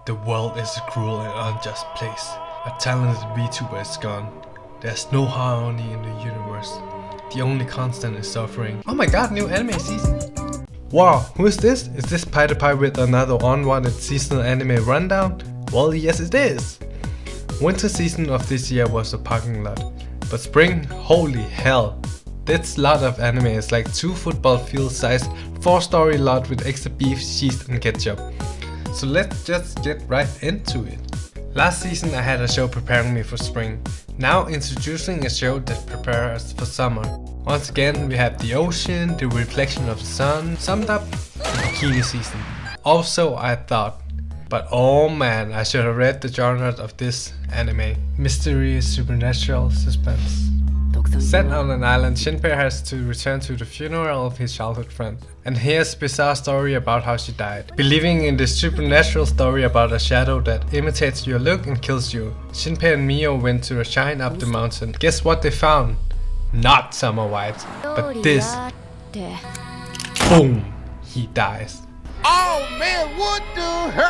The world is a cruel and unjust place. A talented VTuber is gone. There's no harmony in the universe. The only constant is suffering. Oh my god, new anime season! Wow, who is this? Is this PewDiePie with another unwanted seasonal anime rundown? Well, yes it is! Winter season of this year was a parking lot. But spring, holy hell! This lot of anime is like 2 football field sized 4-story lot with extra beef, cheese and ketchup. So let's just get right into it. Last season I had a show preparing me for spring. Now introducing a show that prepares us for summer. Once again we have the ocean, the reflection of the sun, summed up the bikini season. Also I thought, but oh man, I should have read the genre of this anime. Mystery, supernatural, suspense. Set on an island, Shinpei has to return to the funeral of his childhood friend. And here's a bizarre story about how she died. Believing in this supernatural story about a shadow that imitates your look and kills you, Shinpei and Mio went to a shrine up the mountain. Guess what they found? Not Summer White, but this. Boom! He dies. Oh man, what the hell?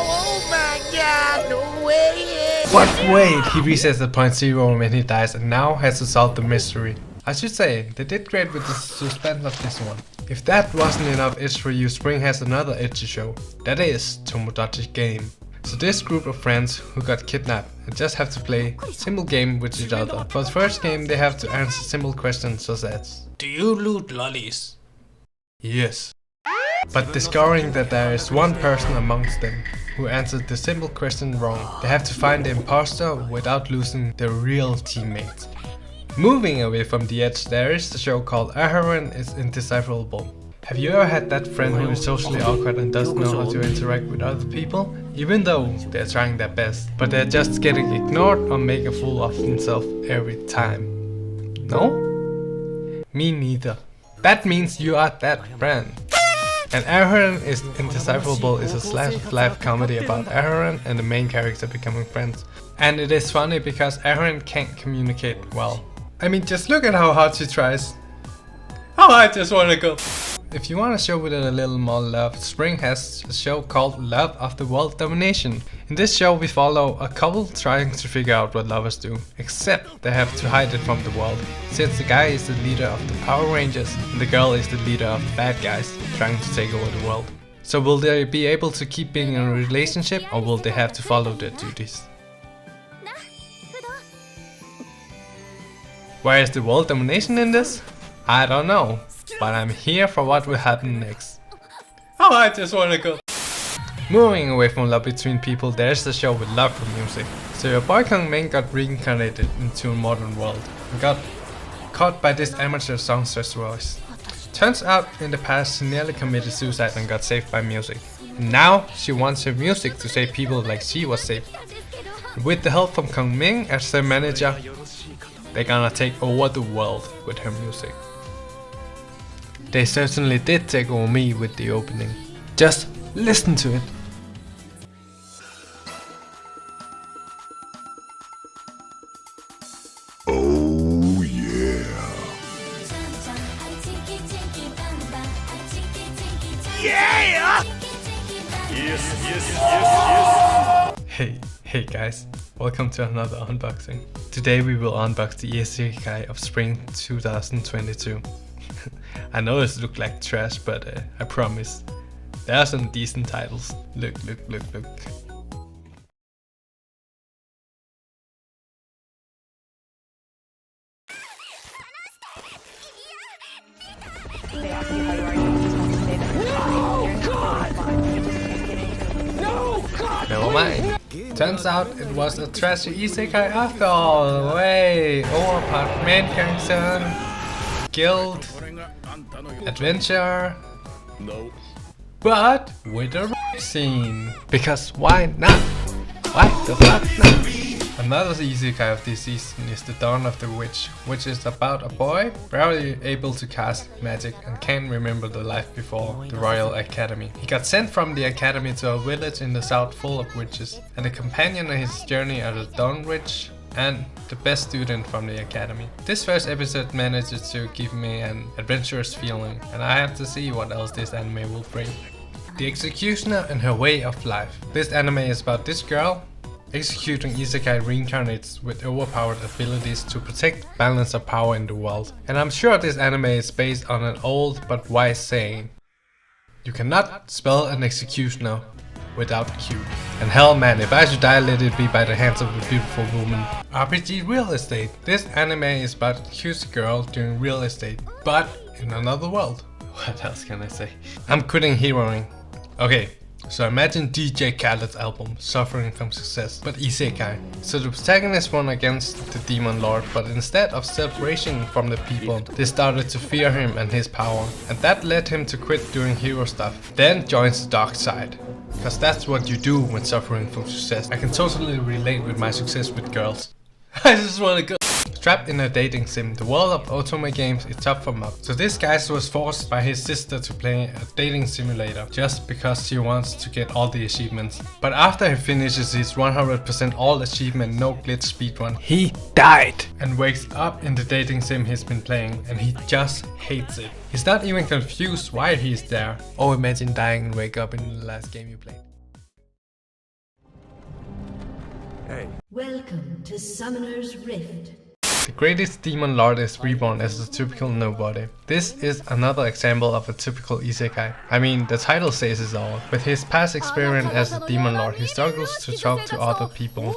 Oh my god, no way! But wait, he resets at point 0 when he dies and now has to solve the mystery. I should say, they did great with the suspense of this one. If that wasn't enough edge for you, spring has another edgy show. That is Tomodachi game. So this group of friends who got kidnapped and just have to play a simple game with each other. For the first game they have to answer simple questions such as: do you loot lollies? Yes. But discovering that there is one person amongst them who answered the simple question wrong, they have to find the imposter without losing their real teammates. Moving away from the edge, there is the show called Aharen Is Indecipherable. Have you ever had that friend who is socially awkward and doesn't know how to interact with other people? Even though they're trying their best, but they're just getting ignored or make a fool of themselves every time. No? Me neither. That means you are that friend. And Aharen Is Indecipherable is a slice of life comedy about Aharen and the main character becoming friends. And it is funny because Aharen can't communicate well. I mean, just look at how hard she tries. Oh, I just wanna go. If you want a show with a little more love, spring has a show called Love After World Domination. In this show we follow a couple trying to figure out what lovers do, except they have to hide it from the world, since the guy is the leader of the Power Rangers and the girl is the leader of the bad guys trying to take over the world. So will they be able to keep being in a relationship or will they have to follow their duties? Where is the world domination in this? I don't know. But I'm here for what will happen next. Oh, I just wanna go. Moving away from love between people, there's the show with love for music. So your Boy Kongming got reincarnated into a modern world and got caught by this amateur songstress voice. Turns out in the past she nearly committed suicide and got saved by music. And now she wants her music to save people like she was saved. And with the help from Kongming as their manager, they're gonna take over the world with her music. They certainly did take over me with the opening. Just listen to it. Oh yeah. Yeah! Yes. Hey guys, welcome to another unboxing. Today we will unbox the Isekai of spring 2022. I know this looks like trash, but I promise, there are some decent titles. Look. Never mind. Turns out it was a trashy Isekai after all. Way overpowered main character, guild, adventure, but with a rape scene. Because why not? Why the fuck not? Another isekai of this season is The Dawn of the Witch, which is about a boy barely able to cast magic and can't remember the life before the Royal Academy. He got sent from the academy to a village in the south full of witches, and the companion on his journey are the Dawn Witch and the best student from the academy. This first episode manages to give me an adventurous feeling, and I have to see what else this anime will bring. The Executioner and Her Way of Life. This anime is about this girl executing isekai reincarnates with overpowered abilities to protect balance of power in the world. And I'm sure this anime is based on an old but wise saying: you cannot spell an executioner without Q. And hell man, if I should die, let it be by the hands of a beautiful woman. RPG Real Estate. This anime is about a cute girl doing real estate, but in another world. What else can I say? I'm quitting heroing. Okay, so imagine DJ Khaled's album, Suffering from Success, but isekai. So the protagonist won against the demon lord, but instead of separation from the people, they started to fear him and his power. And that led him to quit doing hero stuff, then joins the dark side. Cause that's what you do when suffering from success. I can totally relate with my success with girls. I just wanna go. Trapped in a dating sim, the world of Otome games is tough for Mug. So this guy was forced by his sister to play a dating simulator just because she wants to get all the achievements. But after he finishes his 100% all achievement no glitch speedrun, he died and wakes up in the dating sim he's been playing, and he just hates it. He's not even confused why he's there. Oh, imagine dying and wake up in the last game you played. Hey. Welcome to Summoner's Rift. The greatest demon lord is reborn as a typical nobody. This is another example of a typical isekai. I mean, the title says it all. With his past experience as a demon lord, he struggles to talk to other people.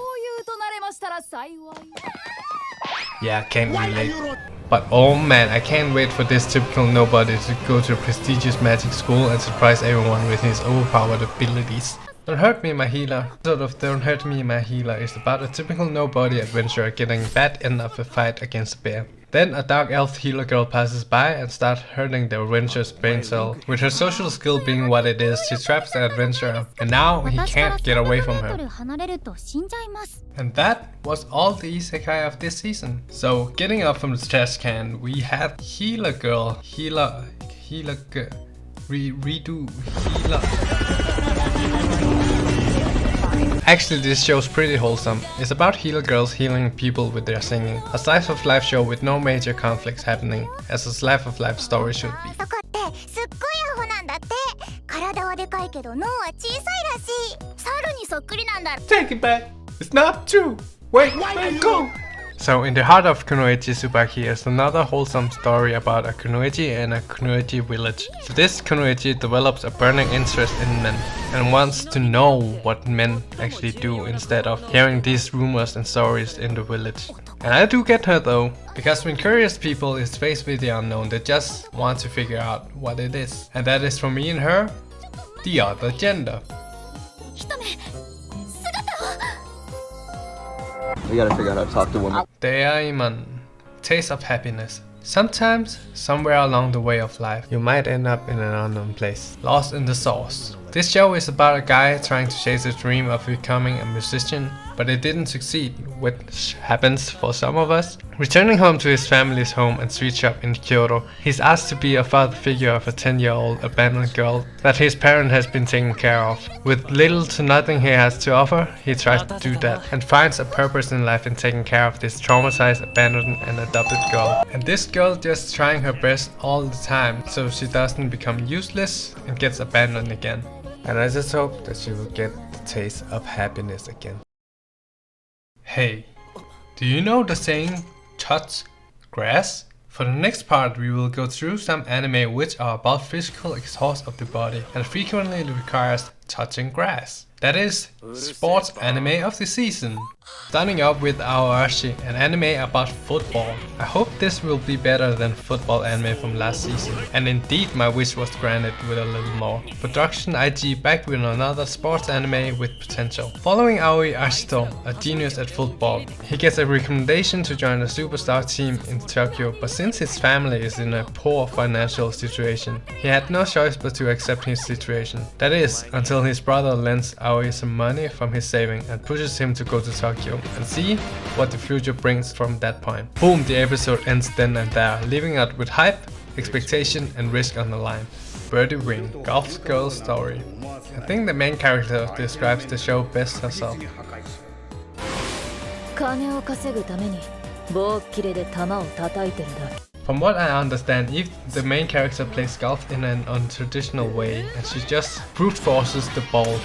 Yeah, can't relate. But oh man, I can't wait for this typical nobody to go to a prestigious magic school and surprise everyone with his overpowered abilities. Don't Hurt Me My Healer. Sort of Don't Hurt Me My Healer is about a typical nobody adventurer getting bad end of a fight against a bear. Then a dark elf healer girl passes by and starts hurting the adventurer's brain cell. With her social skill being what it is, she traps the adventurer, and now he can't get away from her. And that was all the isekai of this season. So getting up from the trash can, we had healer girl, healer girl, redo healer. Actually, this show's pretty wholesome. It's about healer girls healing people with their singing. A slice of life show with no major conflicts happening, as a slice of life story should be. Take it back! It's not true! Wait, go! So in the heart of Kunoichi Tsubaki is another wholesome story about a Kunoichi and a Kunoichi village. So this Kunoichi develops a burning interest in men and wants to know what men actually do instead of hearing these rumors and stories in the village. And I do get her though, because when curious people is faced with the unknown, they just want to figure out what it is. And that is for me and her, the other gender. We gotta figure out how to talk to women. Deaimon. Taste of happiness. Sometimes, somewhere along the way of life, you might end up in an unknown place, lost in the sauce. This show is about a guy trying to chase his dream of becoming a musician, but it didn't succeed, which happens for some of us. Returning home to his family's home and street shop in Kyoto, he's asked to be a father figure of a 10-year-old abandoned girl that his parent has been taking care of. With little to nothing he has to offer, he tries to do that and finds a purpose in life in taking care of this traumatized, abandoned and adopted girl. And this girl just trying her best all the time so she doesn't become useless and gets abandoned again. And I just hope that she will get the taste of happiness again. Hey, do you know the saying, touch grass? For the next part we will go through some anime which are about physical exhaust of the body and frequently requires touching grass. That is, sports anime of the season. Starting off with Aoashi, an anime about football. I hope this will be better than football anime from last season. And indeed my wish was granted with a little more. Production IG back with another sports anime with potential. Following Aoi Ashito, a genius at football. He gets a recommendation to join a superstar team in Tokyo, but since his family is in a poor financial situation, he had no choice but to accept his situation. That is, until his brother lends Aoi some money from his saving and pushes him to go to Tokyo and see what the future brings from that point. Boom, the episode ends then and there, leaving us with hype, expectation and risk on the line. BIRDIE win, golf girl story. I think the main character describes the show best herself. From what I understand, Eve, the main character, plays golf in an untraditional way, and she just brute forces the ball.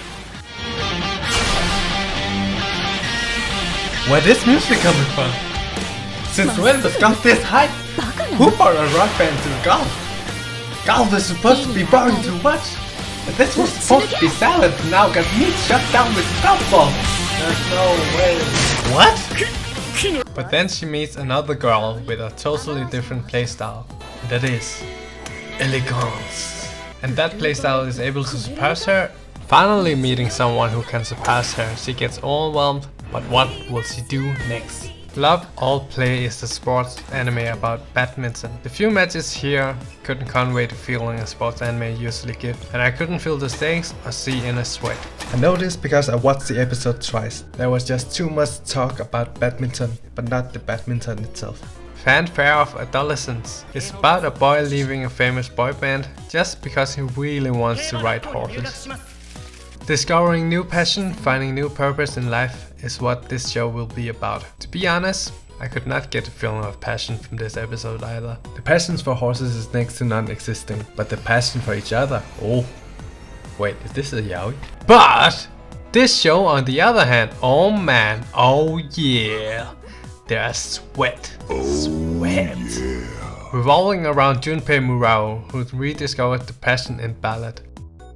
Where this music coming from? Since when was golf this hype? Who brought a rock band to golf? Golf is supposed to be boring to watch. But this was supposed to be salad, now got meat shut down with golf ball. There's no way. What? But then she meets another girl with a totally different playstyle. That is elegance. And that playstyle is able to surpass her. Finally meeting someone who can surpass her, she gets overwhelmed. But what will she do next? Love All Play is the sports anime about badminton. The few matches here couldn't convey the feeling a sports anime usually give, and I couldn't feel the stakes or see any sweat. I know this because I watched the episode twice. There was just too much talk about badminton, but not the badminton itself. Fanfare of Adolescence is about a boy leaving a famous boy band just because he really wants to ride horses. Discovering new passion, finding new purpose in life is what this show will be about. To be honest, I could not get a feeling of passion from this episode either. The passion for horses is next to non-existing, but the passion for each other, oh. Wait, is this a yaoi? But this show on the other hand, oh man, oh yeah. There's sweat. Sweat. Revolving around Junpei Murao, who rediscovered the passion in ballad.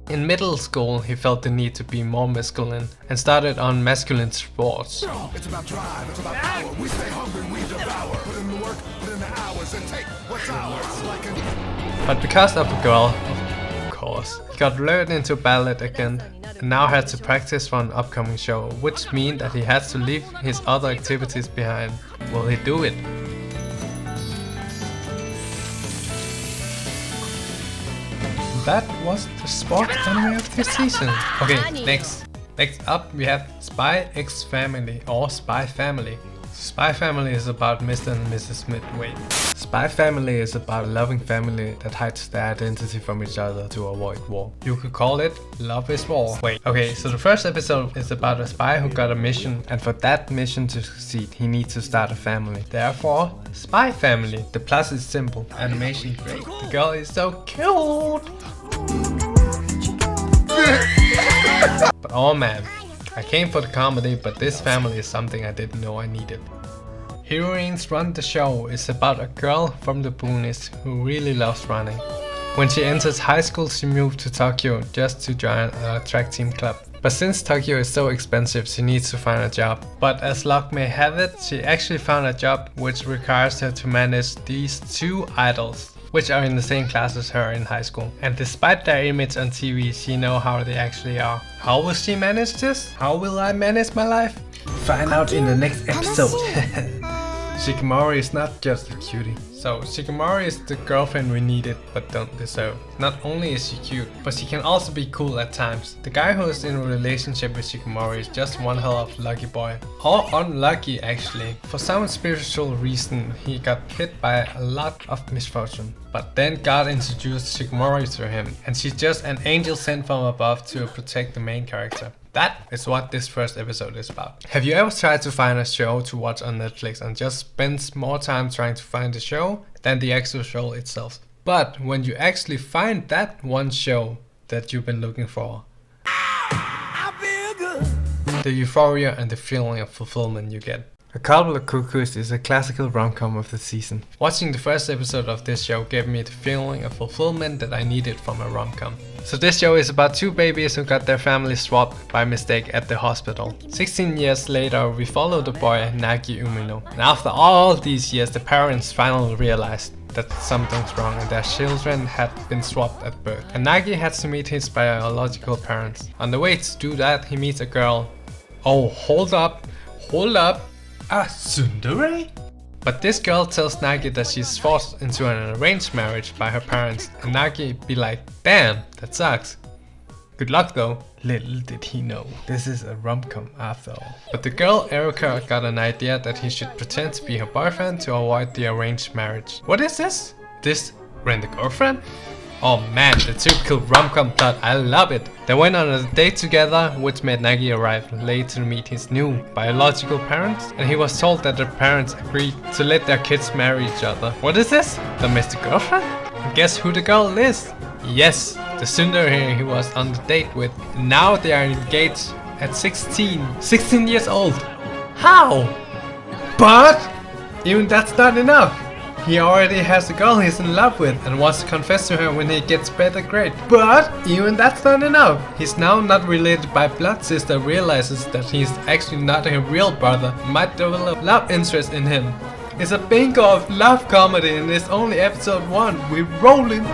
In middle school, he felt the need to be more masculine and started on masculine sports. It's about drive, it's about power. We stay hungry, we devour. Put in the work, put in the hours, and take what's ours. But because of a girl, of course, he got lured into ballad again and now had to practice for an upcoming show, which meant that he had to leave his other activities behind. Will he do it? That was the sports anime of this season. Okay, next up we have Spy X Family or Spy Family. Spy Family is about Mr. and Mrs. Midway. Spy Family is about a loving family that hides their identity from each other to avoid war. You could call it Love is War. Wait, okay, so the first episode is about a spy who got a mission, and for that mission to succeed, he needs to start a family. Therefore, Spy Family. The plot is simple, animation great. The girl is so cute. But oh man, I came for the comedy, but this family is something I didn't know I needed. Heroines Run the Show is about a girl from the boonies who really loves running. When she enters high school, she moved to Tokyo just to join a track team club. But since Tokyo is so expensive, she needs to find a job. But as luck may have it, she actually found a job which requires her to manage these two idols, which are in the same class as her in high school. And despite their image on TV, she knows how they actually are. How will she manage this? How will I manage my life? Find out in the next episode. Shikimori is not just a cutie. So Shikimori is the girlfriend we needed but don't deserve. Not only is she cute, but she can also be cool at times. The guy who is in a relationship with Shikimori is just one hell of a lucky boy. Or unlucky actually. For some spiritual reason he got hit by a lot of misfortune. But then God introduced Shikimori to him, and she's just an angel sent from above to protect the main character. That is what this first episode is about. Have you ever tried to find a show to watch on Netflix and just spend more time trying to find the show than the actual show itself? But when you actually find that one show that you've been looking for, the euphoria and the feeling of fulfillment you get. A Couple of Cuckoos is a classical rom-com of the season. Watching the first episode of this show gave me the feeling of fulfillment that I needed from a rom-com. So this show is about two babies who got their families swapped by mistake at the hospital. 16 years later, we follow the boy Nagi Umino. And after all these years, the parents finally realized that something's wrong and their children had been swapped at birth. And Nagi has to meet his biological parents. On the way to do that, he meets a girl. Oh, hold up. A tsundere? But this girl tells Nagi that she's forced into an arranged marriage by her parents, and Nagi be like, damn, that sucks. Good luck though. Little did he know, this is a rom-com after all. But the girl Erica got an idea that he should pretend to be her boyfriend to avoid the arranged marriage. What is this? This rent a girlfriend? Oh man, the typical rom-com plot, I love it. They went on a date together, which made Nagi arrive late to meet his new biological parents, and he was told that the parents agreed to let their kids marry each other. What is this? Domestic girlfriend? And guess who the girl is? Yes, the tsundere he was on the date with. Now they are engaged at 16 years old. How? But even that's not enough. He already has a girl he's in love with and wants to confess to her when he gets better grade. But even that's not enough. His now not related by blood sister realizes that he's actually not a real brother and might develop love interest in him. It's a bingo of love comedy and it's only episode 1. We're rolling.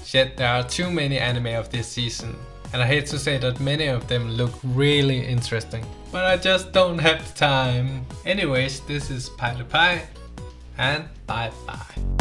Shit, there are too many anime of this season. And I hate to say that many of them look really interesting. But I just don't have the time. Anyways, this is Pie to Pie. And bye bye.